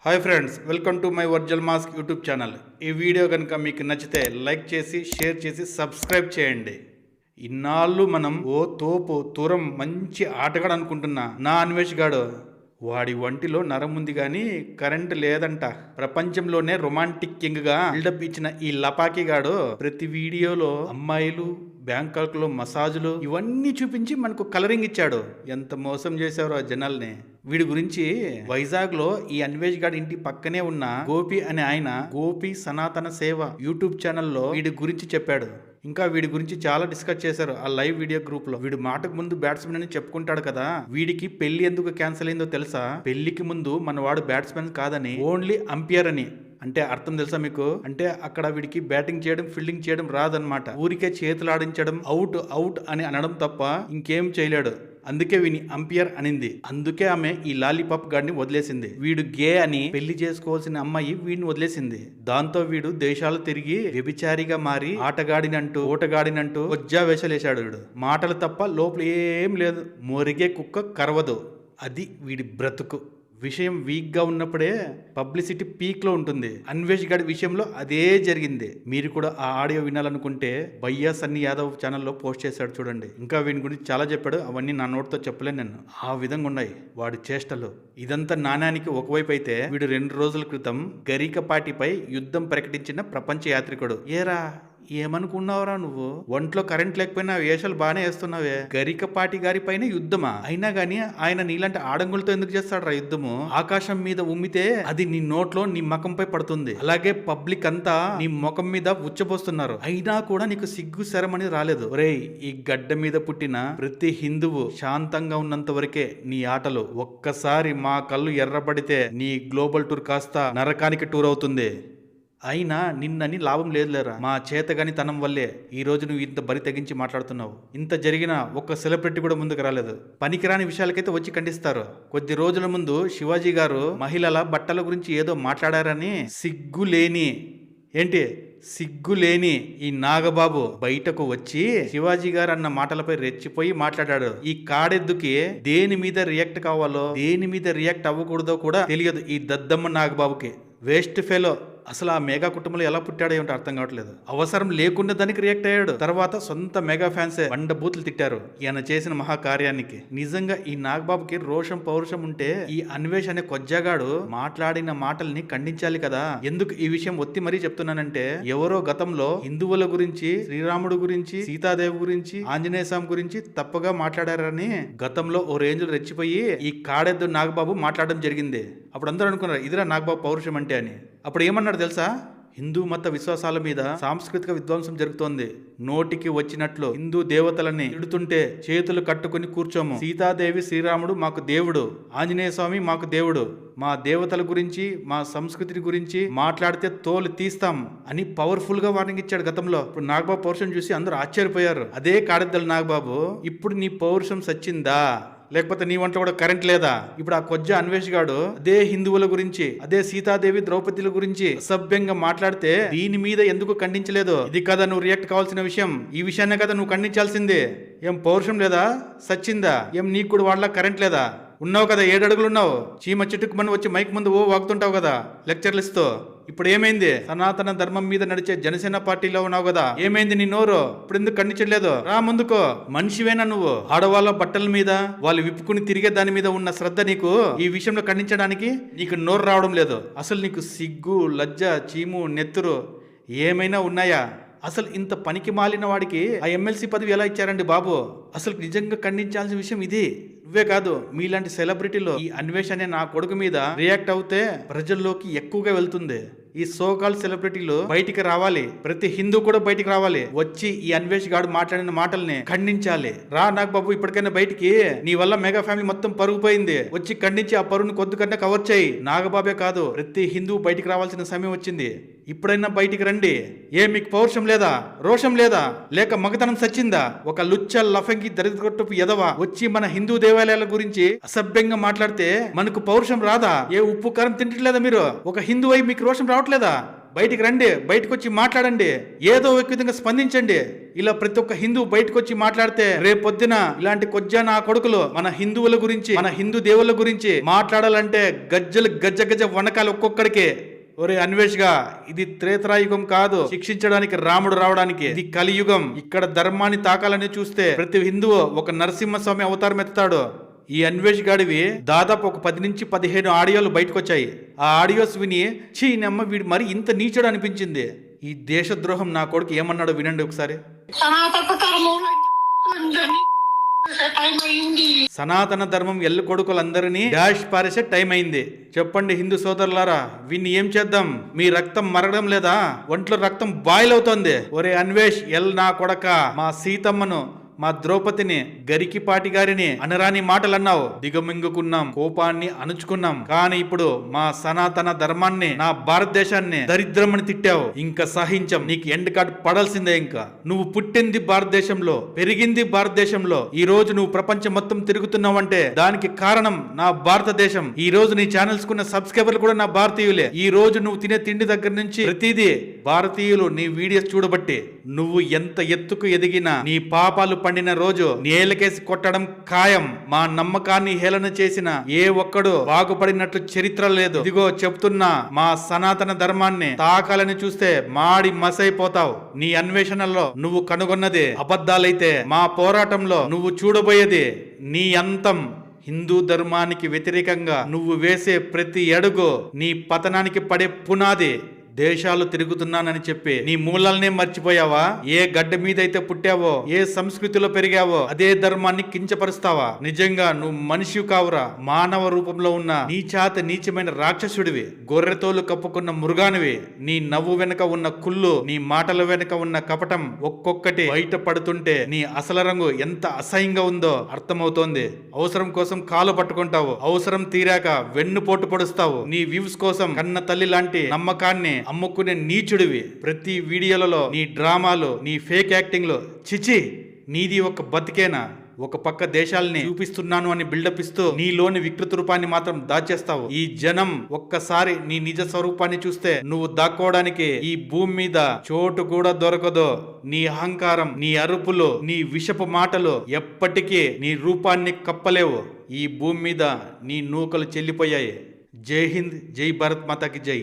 Hi friends, welcome to my original mask YouTube channel. ఈ video కనుక మీకు నచ్చితే లైక్ చేసి షేర్ చేసి సబ్స్క్రైబ్ చేయండి. ఇన్నాళ్ళు మనం ఓ తోపు తురం మంచి ఆటగాడు అనుకుంటున్నా నా అన్వేష్ గాడు, వాడి ఒంటిలో నరం ఉంది కానీ కరెంట్ లేదంట. ప్రపంచంలోనే రొమాంటిక్ కింగ్ గా బిల్డప్ ఇచ్చిన ఈ లపాకి గాడు ప్రతి వీడియోలో అమ్మాయిలు, బ్యాంకాక్ లో మసాజులు ఇవన్నీ చూపించి మనకు కలరింగ్ ఇచ్చాడు. ఎంత మోసం చేశారో ఆ జనాల్ని. వీడి గురించి వైజాగ్ లో ఈ అన్వేష్ గాడి ఇంటి పక్కనే ఉన్న గోపి అనే ఆయన గోపి సనాతన సేవ యూట్యూబ్ ఛానల్లో వీడి గురించి చెప్పాడు. ఇంకా వీడి గురించి చాలా డిస్కస్ చేశారు ఆ లైవ్ వీడియో గ్రూప్ లో. వీడు మాటకు ముందు బ్యాట్స్మెన్ అని చెప్పుకుంటాడు కదా, వీడికి పెళ్లి ఎందుకు క్యాన్సిల్ అయిందో తెలుసా? పెళ్లికి ముందు మన వాడు బ్యాట్స్మెన్ కాదని ఓన్లీ అంపైర్ అని. అంటే అర్థం తెలుసా మీకు? అంటే అక్కడ వీడికి బ్యాటింగ్ చేయడం ఫీల్డింగ్ చేయడం రాదనమాట. ఊరికే చేతులు ఆడించడం, అవుట్ అవుట్ అని అనడం తప్ప ఇంకేం చేయలేడు. అందుకే వీని అంపైర్ అనింది. అందుకే ఆమె ఈ లాలీపాప్ గాడిని వదిలేసింది. వీడు గే అని పెళ్లి చేసుకోవాల్సిన అమ్మాయి వీడిని వదిలేసింది. దాంతో వీడు దేశాలు తిరిగి వ్యభిచారిగా మారి ఆటగాడినంటూ ఓటగాడినంటూ కొజ్జా వేషలేశాడు. వీడు మాటలు తప్ప లోపల ఏం లేదు. మొరిగే కుక్క కరవదు. అది వీడి బ్రతుకు. విషయం వీక్ గా ఉన్నప్పుడే పబ్లిసిటీ పీక్ లో ఉంటుంది. అన్వేష్ గాడి విషయంలో అదే జరిగింది. మీరు కూడా ఆ ఆడియో వినాలనుకుంటే భయ్యా సన్నీ యాదవ్ ఛానల్లో పోస్ట్ చేశాడు చూడండి. ఇంకా వీని గురించి చాలా చెప్పాడు. అవన్నీ నా నోటితో చెప్పలేను నేను. ఆ విధంగా ఉన్నాయి వాడి చేష్టలు. ఇదంతా నాణానికి ఒకవైపు అయితే, వీడు 2 రోజుల క్రితం గరికపాటిపై యుద్ధం ప్రకటించిన ప్రపంచ యాత్రికుడు. ఏరా ఏమనుకున్నావురా నువ్వు? ఒంట్లో కరెంట్ లేకపోయినా వేషాలు బాగానే వేస్తున్నావే. గరికపాటి గారి పైన యుద్ధమా? అయినా గానీ ఆయన నీలాంటి ఆడంగులతో ఎందుకు చేస్తాడు యుద్ధము? ఆకాశం మీద ఉమ్మితే అది నీ నోట్లో నీ ముఖంపై పడుతుంది. అలాగే పబ్లిక్ అంతా నీ ముఖం మీద ఉచ్చబోస్తున్నారు. అయినా కూడా నీకు సిగ్గు శరమని రాలేదు. ఒరేయ్, ఈ గడ్డ మీద పుట్టిన ప్రతి హిందువు శాంతంగా ఉన్నంత వరకే నీ ఆటలు. ఒక్కసారి మా కళ్ళు ఎర్రబడితే నీ గ్లోబల్ టూర్ కాస్త నరకానికి టూర్ అవుతుంది. అయినా నిన్నని లాభం లేదులేరా. మా చేతగాని తనం వల్లే ఈ రోజు నువ్వు ఇంత బరి తెగించి మాట్లాడుతున్నావు. ఇంత జరిగినా ఒక్క సెలబ్రిటీ కూడా ముందుకు రాలేదు. పనికిరాని విషయాలకైతే వచ్చి ఖండిస్తారు. కొద్ది రోజుల ముందు శివాజీ గారు మహిళల బట్టల గురించి ఏదో మాట్లాడారని సిగ్గులేని ఈ నాగబాబు బయటకు వచ్చి శివాజీ గారు అన్న మాటలపై రెచ్చిపోయి మాట్లాడాడు. ఈ కాడెద్దుకి దేని మీద రియాక్ట్ కావాలో, దేని మీద రియాక్ట్ అవ్వకూడదో కూడా తెలియదు ఈ దద్దమ్మ నాగబాబుకి. Waste fellow. అసలు ఆ మెగా కుటుంబంలో ఎలా పుట్టాడో ఏమిటో అర్థం కావట్లేదు. అవసరం లేకుండా దానికి రియాక్ట్ అయ్యాడు. తర్వాత సొంత మెగా ఫ్యాన్సే బండ బూతులు తిట్టారు ఈయన చేసిన మహాకార్యానికి. నిజంగా ఈ నాగబాబుకి రోషం పౌరుషం ఉంటే ఈ అన్వేష్ అనే కొజ్జగాడు మాట్లాడిన మాటల్ని ఖండించాలి కదా. ఎందుకు ఈ విషయం ఒత్తి మరీ చెప్తున్నానంటే, ఎవరో గతంలో హిందువుల గురించి, శ్రీరాముడు గురించి, సీతాదేవి గురించి, ఆంజనేయ స్వామి గురించి తప్పుగా మాట్లాడారని గతంలో ఓ రేంజ్ రెచ్చిపోయి ఈ కాడెద్దు నాగబాబు మాట్లాడడం జరిగింది. అప్పుడు అందరూ అనుకున్నారు ఇదిరా నాగబాబు పౌరుషం అంటే అని. అప్పుడు ఏమన్నాడు తెలుసా? హిందూ మత విశ్వాసాల మీద సాంస్కృతిక విధ్వంసం జరుగుతోంది. నోటికి వచ్చినట్లు హిందూ దేవతలని తిడుతుంటే చేతులు కట్టుకుని కూర్చోము. సీతాదేవి, శ్రీరాముడు మాకు దేవుడు, ఆంజనేయ స్వామి మాకు దేవుడు. మా దేవతల గురించి, మా సంస్కృతి గురించి మాట్లాడితే తోలు తీస్తాం అని పవర్ఫుల్ గా వార్నింగ్ ఇచ్చాడు గతంలో. ఇప్పుడు నాగబాబు పౌరుషం చూసి అందరూ ఆశ్చర్యపోయారు. అదే కాడెద్దల నాగబాబు ఇప్పుడు నీ పౌరుషం సచ్చిందా? లేకపోతే నీ వంట కూడా కరెంట్ లేదా? ఇప్పుడు ఆ కొజ్జ అన్వేష్ గాడు అదే హిందువుల గురించి, అదే సీతాదేవి, ద్రౌపదిల గురించి అసభ్యంగా మాట్లాడితే దీని మీద ఎందుకు ఖండించలేదు? ఇది కదా నువ్వు రియాక్ట్ కావాల్సిన విషయం. ఈ విషయాన్ని కదా నువ్వు ఖండించాల్సిందే. ఏం పౌరుషం లేదా? సచ్చిందా? ఏం నీకు కూడా వాళ్ళ కరెంట్ లేదా? ఉన్నావు కదా, 7 అడుగులు ఉన్నావు. చీమ చెట్టుకు మనం వచ్చి మైక్ ముందు వాగుతుంటావు కదా లెక్చర్లు ఇస్తూ. ఇప్పుడు ఏమైంది? సనాతన ధర్మం మీద నడిచే జనసేన పార్టీలో ఉన్నావు కదా, ఏమైంది నీ నోరు? ఇప్పుడు ఎందుకు ఖండించలేదు? రా ముందుకో. మనిషివేనా నువ్వు? ఆడవాళ్ళ బట్టల మీద వాళ్ళు విప్పుకుని తిరిగే దాని మీద ఉన్న శ్రద్ధ నీకు ఈ విషయంలో ఖండించడానికి నీకు నోరు రావడం లేదు. అసలు నీకు సిగ్గు, లజ్జ, చీము, నెత్తురు ఏమైనా ఉన్నాయా? అసలు ఇంత పనికి మాలిన వాడికి ఆ ఎమ్మెల్సీ పదవి ఎలా ఇచ్చారండి బాబు? అసలు నిజంగా ఖండించాల్సిన విషయం ఇది. నువ్వే కాదు, మీలాంటి సెలబ్రిటీలో ఈ అన్వేష్ అనే నా కొడుకు మీద రియాక్ట్ అవుతే ప్రజల్లోకి ఎక్కువగా వెళ్తుంది. ఈ సోకాల్ సెలబ్రిటీలు బయటికి రావాలి. ప్రతి హిందూ కూడా బయటికి రావాలి. వచ్చి ఈ అన్వేష్ గాడు మాట్లాడిన మాటల్ని ఖండించాలి. రా నాగబాబు, ఇప్పటికైనా బయటికి. నీ వల్ల మెగా ఫ్యామిలీ మొత్తం పరుగు పోయింది. వచ్చి ఖండించి ఆ పరుగును కొద్దికంటే కవర్ చేయి. నాగబాబే కాదు, ప్రతి హిందూ బయటికి రావాల్సిన సమయం వచ్చింది. ఇప్పుడైనా బయటికి రండి. మీకు పౌరుషం లేదా? రోషం లేదా? లేక మగతనం సచ్చిందా? ఒక లుచ్చ లఫంగి దరిద్రపు ఎదవ వచ్చి మన హిందూ దేవాలయాల గురించి అసభ్యంగా మాట్లాడితే మనకు పౌరుషం రాదా? ఉప్పు కారం తింటలేదా మీరు? ఒక హిందూ అయి మీకు రోషం రావడం రావట్లేదా? బయటికి రండి, బయటకు వచ్చి మాట్లాడండి, ఏదో ఒక విధంగా స్పందించండి. ఇలా ప్రతి ఒక్క హిందువు బయటకు వచ్చి మాట్లాడితే రేపొద్దున ఇలాంటి కొజ్జా నా కొడుకులు మన హిందువుల గురించి, మన హిందూ దేవుళ్ళ గురించి మాట్లాడాలంటే గజ్జలు గజ్జ గజ్జ వనకాలు ఒక్కొక్కడికి. ఒరే అన్వేష్ గా, ఇది త్రేతాయుగం కాదు శిక్షించడానికి రాముడు రావడానికి, ఇది కలియుగం. ఇక్కడ ధర్మాన్ని తాకాలని చూస్తే ప్రతి హిందువు ఒక నరసింహస్వామి అవతారం ఎత్తాడు. ఈ అన్వేష్ గాడివి దాదాపు ఒక 10 నుంచి 15 ఆడియోలు బయటకు వచ్చాయి. ఆ ఆడియోస్ విని చీనమ్మ వీడు మరి ఇంత నీచుడు అనిపించింది. ఈ దేశద్రోహం నా కొడుకు ఏమన్నాడో వినండి ఒకసారి. సనాతన ధర్మం ఎల్లు కొడుకులందరినీ డాష్ పారేసే టైం అయింది. చెప్పండి హిందూ సోదరులారా, వీన్ని ఏం చేద్దాం? మీ రక్తం మరగడం లేదా? ఒంట్లో రక్తం బాయిల్ అవుతోంది. ఒరే అన్వేష్, నా కొడక, మా సీతమ్మను, మా ద్రౌపదిని, గరికిపాటి గారిని అనరాని మాటలు అన్నావు. దిగమింగుకున్నాం, కోపాన్ని అణుచుకున్నాం. కానీ ఇప్పుడు మా సనాతన ధర్మాన్ని, నా భారతదేశాన్ని దరిద్రమని తిట్టావు. ఇంకా సహించం. నీకు ఎండ్ కార్డ్ పడాల్సిందే. ఇంకా నువ్వు పుట్టింది భారతదేశంలో, పెరిగింది భారతదేశంలో. ఈ రోజు నువ్వు ప్రపంచం మొత్తం తిరుగుతున్నావంటే దానికి కారణం నా భారతదేశం. ఈ రోజు నీ ఛానల్స్ కున్న సబ్స్క్రైబర్లు కూడా నా భారతీయులే. ఈ రోజు నువ్వు తినే తిండి దగ్గర నుంచి ప్రతిదీ భారతీయులు నీ వీడియోస్ చూడబట్టి. నువ్వు ఎంత ఎత్తుకు ఎదిగినా నీ పాపాలు పండిన రోజు నేలకేసి కొట్టడం ఖాయం. మా నమ్మకాన్ని హేళన చేసిన ఏ ఒక్కడు బాగుపడినట్లు చరిత్ర లేదు. ఇదిగో చెప్తున్నా, మా సనాతన ధర్మాన్ని తాకాలని చూస్తే మాడి మసైపోతావు. నీ అన్వేషణలో నువ్వు కనుగొన్నది అబద్ధాలైతే మా పోరాటంలో నువ్వు చూడబోయేది నీ అంతం. హిందూ ధర్మానికి వ్యతిరేకంగా నువ్వు వేసే ప్రతి అడుగు నీ పతనానికి పడే పునాది. దేశాలు తిరుగుతున్నానని చెప్పి నీ మూలాలనే మర్చిపోయావా? ఏ గడ్డ మీద అయితే పుట్టావో, ఏ సంస్కృతిలో పెరిగావో అదే ధర్మాన్ని కించపరుస్తావా? నిజంగా నువ్వు మనిషి కావురా. మానవ రూపంలో ఉన్న నీచాత నీచమైన రాక్షసుడివి, గొర్రెతోలు కప్పుకున్న మృగానివి. నీ నవ్వు వెనుక ఉన్న కుళ్ళు, నీ మాటల వెనుక ఉన్న కపటం ఒక్కొక్కటి బయట పడుతుంటే నీ అసలు రంగు ఎంత అసహ్యంగా ఉందో అర్థమవుతోంది. అవసరం కోసం కాలు పట్టుకుంటావు, అవసరం తీరాక వెన్నుపోటు పొడుస్తావు. నీ వ్యూస్ కోసం కన్న తల్లి లాంటి నమ్మకాన్ని అమ్ముకునే నీచుడివి. ప్రతి వీడియోలలో నీ డ్రామాలు, నీ ఫేక్ యాక్టింగ్లు, చిచి, నీది ఒక బతికేనా? ఒక పక్క దేశాలని చూపిస్తున్నాను అని బిల్డప్ ఇస్తూ నీలోని వికృత రూపాన్ని మాత్రం దాచేస్తావు. ఈ జనం ఒక్కసారి నీ నిజ స్వరూపాన్ని చూస్తే నువ్వు దాక్కోవడానికి ఈ భూమి మీద చోటు కూడా దొరకదు. నీ అహంకారం, నీ అరుపులు, నీ విషపు మాటలు ఎప్పటికీ నీ రూపాన్ని కప్పలేవు. ఈ భూమి మీద నీ నూకలు చెల్లిపోయాయి. జై హింద్, జై భారత్ మాతాకి జై.